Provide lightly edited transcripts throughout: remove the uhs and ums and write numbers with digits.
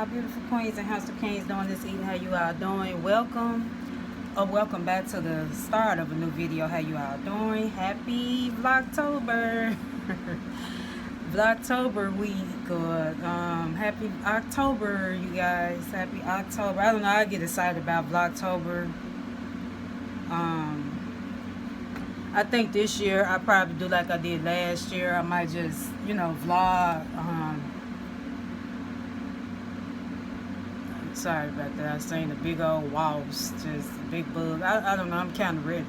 my beautiful queens and hamster kings doing this evening? How you all doing? Welcome back to the start of a new video. How you all doing? Happy Vlogtober. Vlogtober week, or happy October, you guys. Happy October. I don't know, I get excited about Vlogtober. I think this year I probably do like I did last year. I might just, vlog. Sorry about that. I seen a big old wasp, just a big bug. I don't know. I'm kind of ready.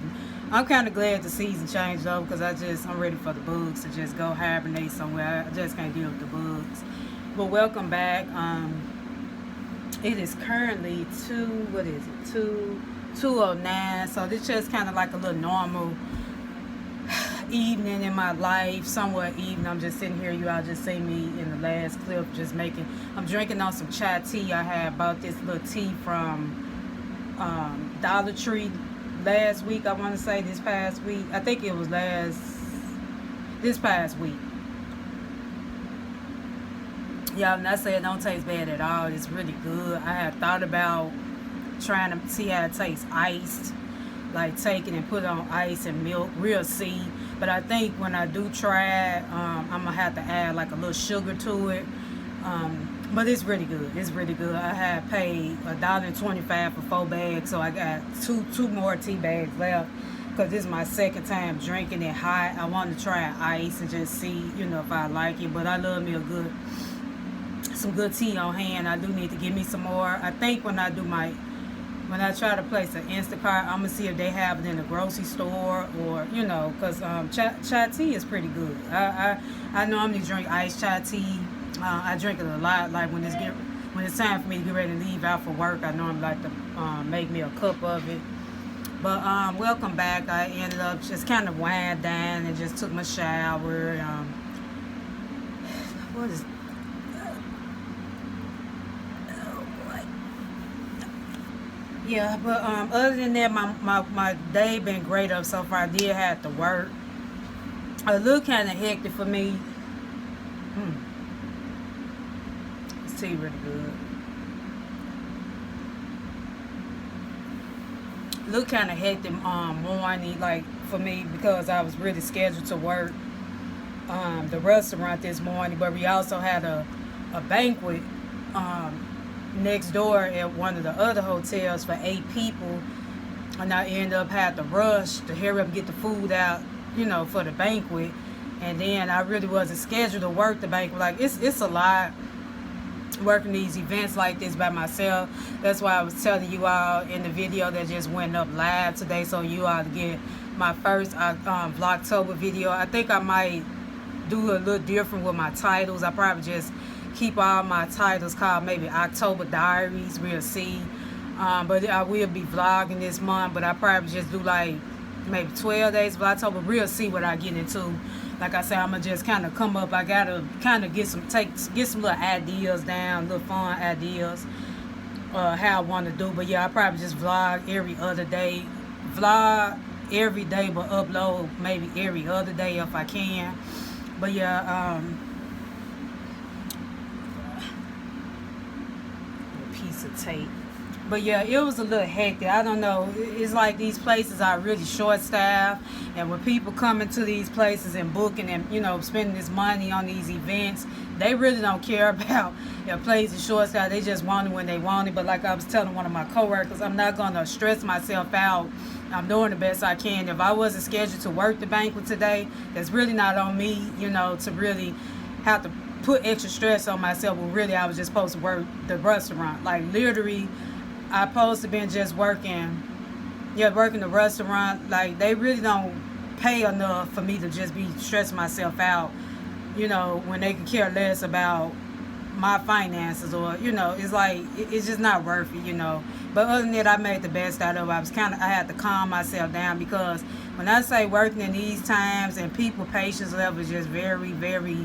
I'm kind of glad the season changed though, because I'm ready for the bugs to just go hibernate somewhere. I just can't deal with the bugs. But welcome back. It is currently 2:09. So this just kind of like a little normal evening in my life, somewhat evening. I'm just sitting here. You all just see me in the last clip I'm drinking on some chai tea. I had bought this little tea from Dollar Tree last week. I want to say this past week. I think it was this past week. Yeah, and I say it don't taste bad at all. It's really good. I had thought about trying to see how it tastes iced, like take it and put it on ice and milk. We'll see. But I think when I do try it, I'm gonna have to add like a little sugar to it. But it's really good. It's really good. I had paid $1.25 for 4 bags, so I got two more tea bags left. Because this is my second time drinking it hot. I wanted to try ice and just see, if I like it. But I love me some good tea on hand. I do need to give me some more. I think when I try to place an Instacart, I'm going to see if they have it in the grocery store or, because chai tea is pretty good. I normally drink iced chai tea. I drink it a lot. Like when it's time for me to get ready to leave out for work, I normally like to make me a cup of it. But welcome back. I ended up just kind of wind down and just took my shower. What is... Yeah, but other than that, my day been great up so far. I did have to work. A little kind of hectic for me. This tea really good. A little kind of hectic morning, like for me, because I was really scheduled to work the restaurant this morning, but we also had a banquet next door at one of the other hotels for 8 people, and I ended up had to rush to hurry up and get the food out, for the banquet. And then I really wasn't scheduled to work the banquet. Like it's a lot working these events like this by myself. That's why I was telling you all in the video that just went up live today, so you all to get my first Vlogtober video. I think I might do a little different with my titles. I probably just keep all my titles called maybe October Diaries. We'll see. But I will be vlogging this month, but I probably just do like maybe 12 days of October. We'll see what I get into. Like I said, I'm gonna just kind of come up. I gotta kind of get some little ideas down, little fun ideas, how I want to do. But yeah, I probably just vlog every other day. Vlog every day, but upload maybe every other day if I can. But yeah, piece of tape. But yeah, it was a little hectic. I don't know. It's like these places are really short-staffed, and when people come into these places and booking and spending this money on these events, they really don't care about their place is short-staffed. They just want it when they want it. But like I was telling one of my coworkers, I'm not gonna stress myself out. I'm doing the best I can. If I wasn't scheduled to work the banquet today, that's really not on me. To really have to put extra stress on myself. When really I was just supposed to work the restaurant. Like literally, I supposed to been just working the restaurant. Like they really don't pay enough for me to just be stressing myself out, when they can care less about my finances, or it's like it's just not worth it. But other than that, I made the best out of it. I had to calm myself down, because when I say working in these times and people patience level is just very, very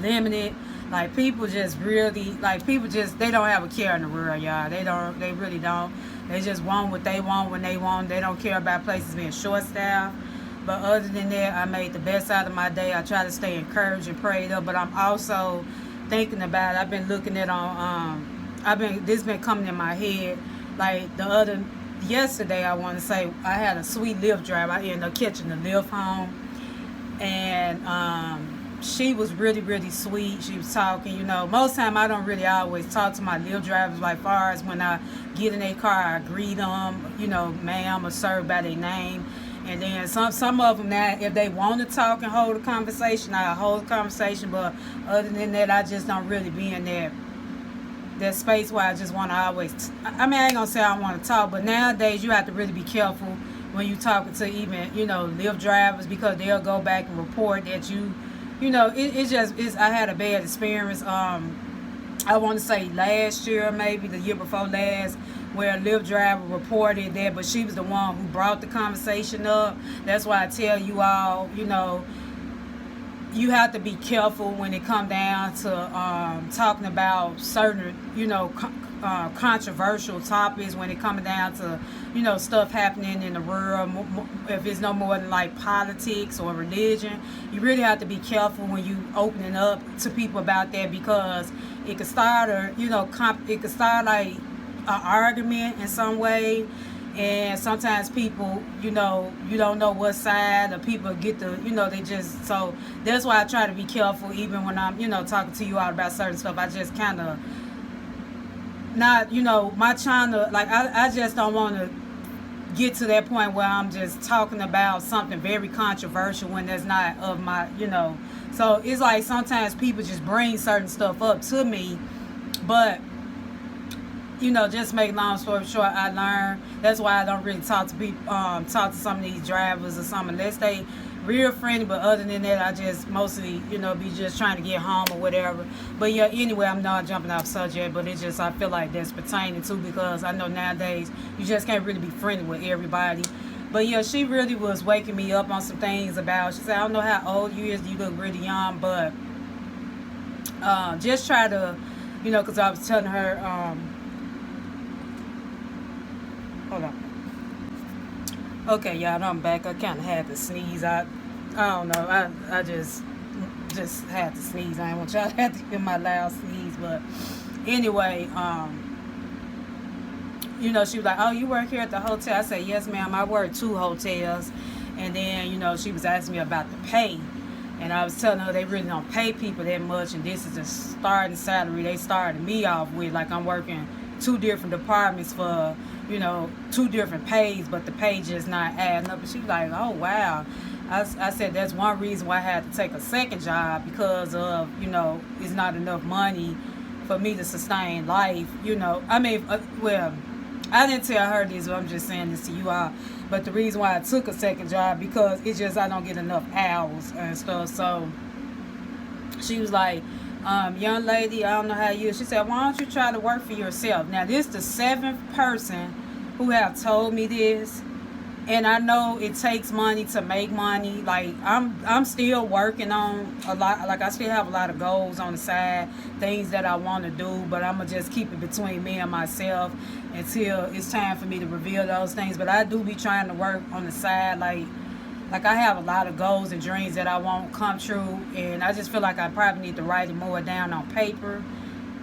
limited. Like people just really, they don't have a care in the world, y'all. They really don't. They just want what they want when they want. They don't care about places being short-staffed. But other than that, I made the best out of my day. I try to stay encouraged and prayed up, but I'm also thinking about it. I've been looking at this been coming in my head. Like yesterday, I want to say, I had a sweet Lyft driver. I ended up catching the Lyft home. And she was really, really sweet. She was talking, most time I don't really always talk to my Lyft drivers, like far as when I get in their car, I greet them, ma'am or sir by their name. And then some of them now, if they want to talk and hold a conversation, I'll hold a conversation. But other than that, I just don't really be in that space where I just want to always, I ain't going to say I want to talk, but nowadays you have to really be careful when you talking to even, Lyft drivers, because they'll go back and report that I had a bad experience. I want to say last year, maybe the year before last, where a Lyft driver reported that, but she was the one who brought the conversation up. That's why I tell you all, you have to be careful when it come down to talking about certain, controversial topics, when it comes down to, stuff happening in the world. If it's no more than like politics or religion, you really have to be careful when you opening up to people about that, because it could start it could start like an argument in some way. And sometimes people, you don't know what side, or people get so that's why I try to be careful, even when I'm, talking to you all about certain stuff. I just kind of not, my channel, like, I just don't want to get to that point where I'm just talking about something very controversial when that's not of my, so it's like sometimes people just bring certain stuff up to me, but just make long story short, I learned. That's why I don't really talk to people, talk to some of these drivers or something, unless they real friendly. But other than that, I just mostly, be just trying to get home or whatever. But yeah, anyway, I'm not jumping off subject, but it's just, I feel like that's pertaining to, because I know nowadays you just can't really be friendly with everybody. But yeah, she really was waking me up on some things about, she said, I don't know how old you is, you look really young, but just try to, because I was telling her, hold on. Okay, y'all, I'm back. I kind of had to sneeze. I don't know. I just had to sneeze. I didn't want y'all to have to hear my loud sneeze. But anyway, she was like, oh, you work here at the hotel? I said, yes, ma'am. I work 2 hotels. And then, she was asking me about the pay. And I was telling her they really don't pay people that much. And this is the starting salary they started me off with. Like, I'm working 2 different departments for 2 different pays, but the pay just not adding up. And she was like, oh wow. I said that's one reason why I had to take a second job, because of it's not enough money for me to sustain life. Well, I didn't tell her this, but I'm just saying this to you all. But the reason why I took a second job, because it's just I don't get enough hours and stuff. So she was like, young lady, I don't know how you. She said, why don't you try to work for yourself? Now, this is the 7th person who have told me this, and I know it takes money to make money. Like, I'm still working on a lot. Like, I still have a lot of goals on the side, things that I want to do, but I'm gonna just keep it between me and myself until it's time for me to reveal those things. But I do be trying to work on the side, like I have a lot of goals and dreams that I want come true, and I just feel like I probably need to write it more down on paper,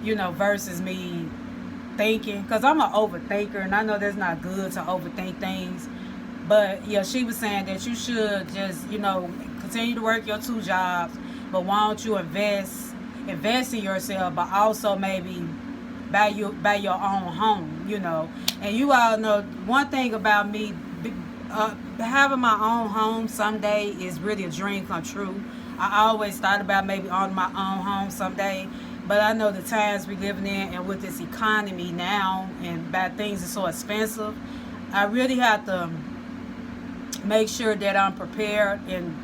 versus me thinking, because I'm an overthinker, and I know that's not good to overthink things. But yeah, she was saying that you should just, continue to work your 2 jobs, but why don't you invest in yourself, but also maybe buy your own home, And you all know one thing about me, having my own home someday is really a dream come true. I always thought about maybe owning my own home someday, but I know the times we're living in, and with this economy now, and bad things are so expensive, I really have to make sure that I'm prepared and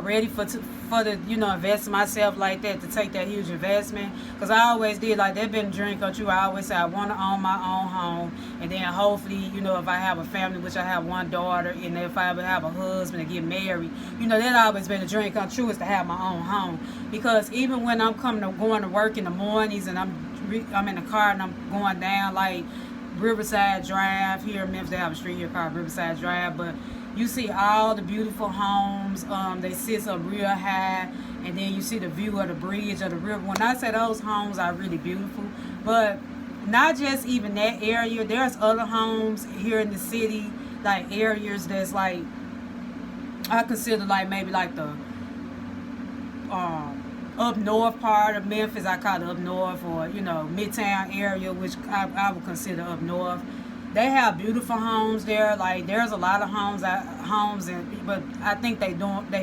ready for the invest in myself like that, to take that huge investment. Because I always did, like, that been a dream come true. I always say I want to own my own home, and then hopefully if I have a family, which I have 1 daughter, and if I ever have a husband and get married, that always been a dream come true, is to have my own home. Because even when I'm going to work in the mornings, and I'm in the car and I'm going down like Riverside Drive here in Memphis, they have a street here called Riverside Drive, but you see all the beautiful homes. They sit up real high, and then you see the view of the bridge of the river. When I say those homes are really beautiful, but not just even that area. There's other homes here in the city, like areas that's like I consider like maybe like the up north part of Memphis. I call it up north, or Midtown area, which I would consider up north. They have beautiful homes there. Like there's a lot of homes, but I think they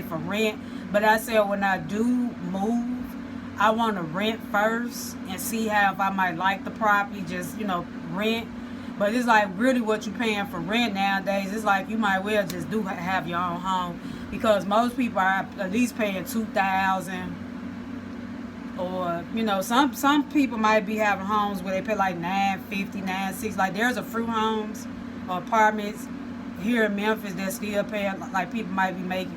for rent. But I said when I do move, I want to rent first and see how if I might like the property. Just rent. But it's like really what you're paying for rent nowadays. It's like you might well just do have your own home, because most people are at least paying $2,000. Or some people might be having homes where they pay like $950, $960. Like there's a fruit homes or apartments here in Memphis that still paying, like people might be paying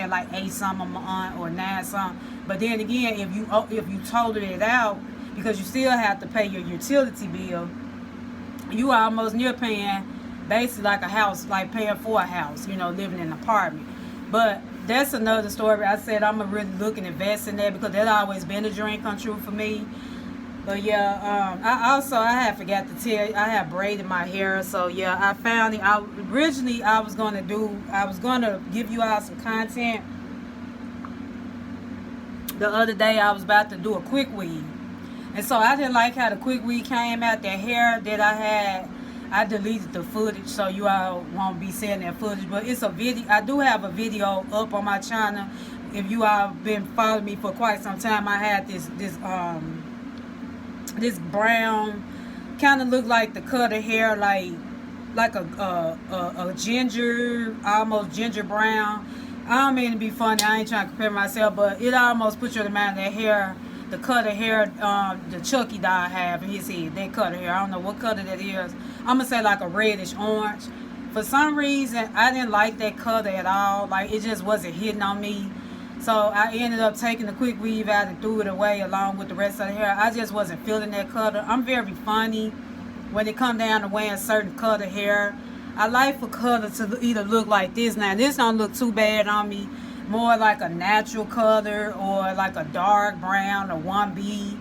like $8 something a month or $9 something. But then again, if you total it out, because you still have to pay your utility bill, you are almost near paying basically like a house, like paying for a house, living in an apartment. But that's another story. I said I'm gonna really look and invest in that, because that's always been a dream come true for me. But yeah, I had forgot to tell you, I have braided my hair. So yeah, I found it. Originally I was gonna give you all some content. The other day I was about to do a quick weave, and so I didn't like how the quick weave came out. That hair that I had, I deleted the footage, so you all won't be seeing that footage. But it's a video. I do have a video up on my channel. If you all been following me for quite some time, I had this brown, kind of looked like the cut of hair, like a ginger, almost ginger brown. I don't mean to be funny. I ain't trying to compare myself, but it almost put you in mind that hair. The cut of hair the Chucky doll have in his head, that cut of hair. I don't know what color that is. I'm going to say like a reddish orange. For some reason, I didn't like that color at all. Like, it just wasn't hitting on me. So I ended up taking the quick weave out and threw it away along with the rest of the hair. I just wasn't feeling that color. I'm very funny when it comes down to wearing certain color hair. I like for color to either look like this. Now, this don't look too bad on me. More like a natural color, or like a dark brown, or 1B.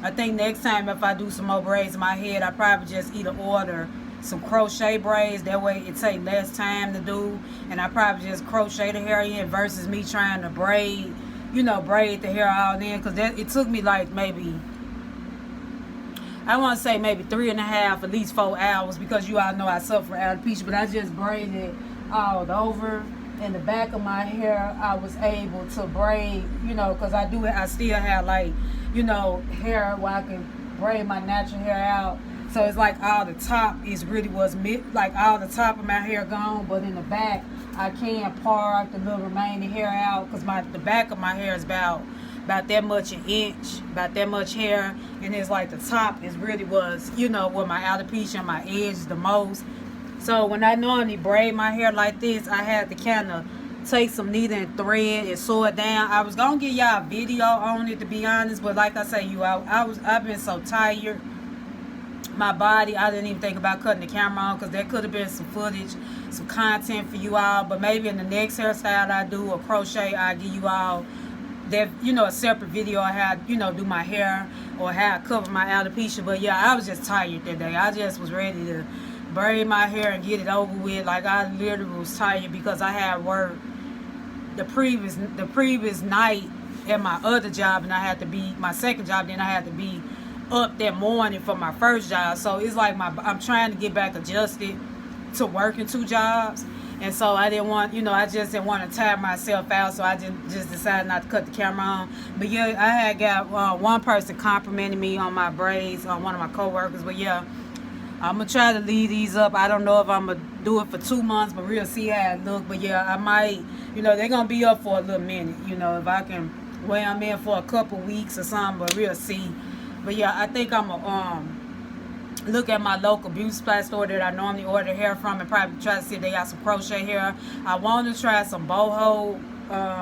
I think next time if I do some more braids in my head, I probably just either order some crochet braids. That way it take less time to do, and I probably just crochet the hair in versus me trying to braid the hair all in, because it took me like maybe, I want to say maybe 3.5, at least 4 hours, because you all know I suffer alopecia. But I just braided all over. In the back of my hair, I was able to braid, because I still have like, hair where I can braid my natural hair out. So it's like all the top like all the top of my hair gone, but in the back, I can part the little remaining hair out, because the back of my hair is about that much an inch, about that much hair, and it's like the top is really was, where my alopecia and my edge is the most. So when I normally braid my hair like this, I had to kind of take some needle and thread and sew it down. I was gonna give y'all a video on it, to be honest, but like I say, I've been so tired. My body, I didn't even think about cutting the camera on, because there could have been some footage, some content for you all. But maybe in the next hairstyle I do, or crochet, I'll give you all that, a separate video on how, do my hair, or how I cover my alopecia. But yeah, I was just tired that day. I just was ready to braid my hair and get it over with. Like, I literally was tired, because I had work the previous night at my other job, and I had to be my second job. Then I had to be up that morning for my first job. So it's like I'm trying to get back adjusted to working 2 jobs, and so I didn't want, I just didn't want to tire myself out. So I just decided not to cut the camera on. But yeah, I had got one person complimenting me on my braids, on one of my coworkers. But yeah, I'm going to try to leave these up. I don't know if I'm going to do it for 2 months, but we'll see how it look. But yeah, I might, they're going to be up for a little minute. If I can wear them in for a couple weeks or something, but we'll see. But yeah, I think I'm going to look at my local beauty supply store that I normally order hair from, and probably try to see if they got some crochet hair. I want to try some boho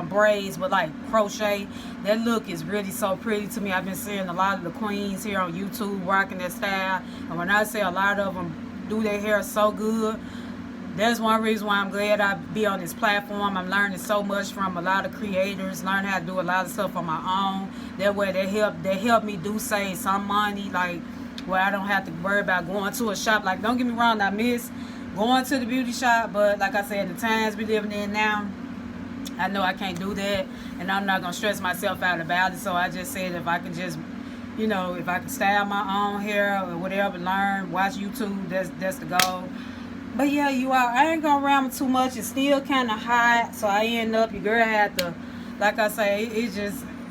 braids with like crochet. That look is really so pretty to me. I've been seeing a lot of the queens here on YouTube rocking that style, and when I say a lot of them do their hair so good, that's one reason why I'm glad I be on this platform. I'm learning so much from a lot of creators, learn how to do a lot of stuff on my own. That way they help me save some money, like where I don't have to worry about going to a shop. Like, don't get me wrong, I miss going to the beauty shop, but like I said, the times we living in now, I know I can't do that, and I'm not gonna stress myself out about it. So I just said if I can just, if I can style my own hair or whatever, learn, watch YouTube, that's the goal. But yeah, I ain't gonna ramble too much. It's still kind of hot, so I end up, your girl had to, like I say,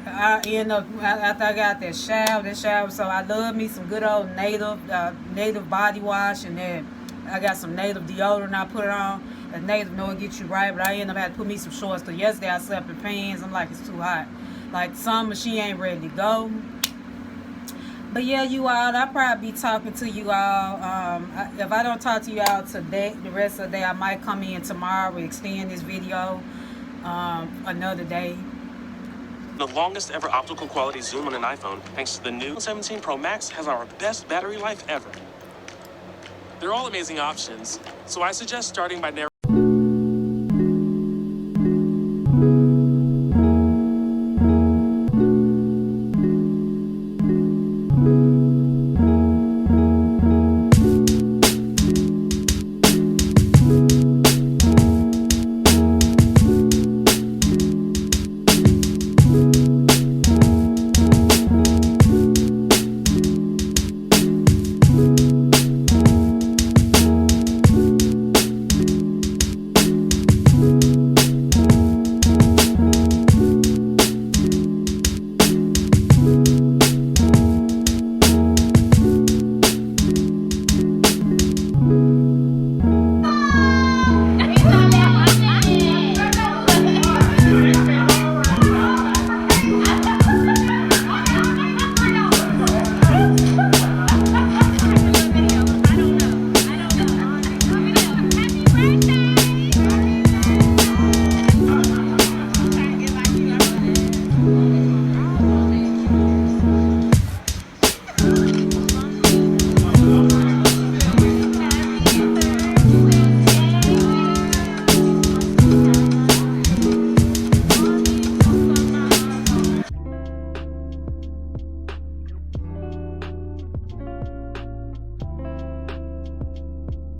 I end up, after I got that shower, so I love me some good old native body wash, and then I got some native deodorant I put it on. A native know it gets you right, but I end up having to put me some shorts, because yesterday I slept in pants. I'm like, it's too hot. Like, summer, she ain't ready to go. But yeah, you all, I'll probably be talking to you all. If I don't talk to you all today, the rest of the day, I might come in tomorrow and extend this video another day. The longest ever optical quality zoom on an iPhone, thanks to the new 17 Pro Max, has our best battery life ever. They're all amazing options, so I suggest starting by narrowing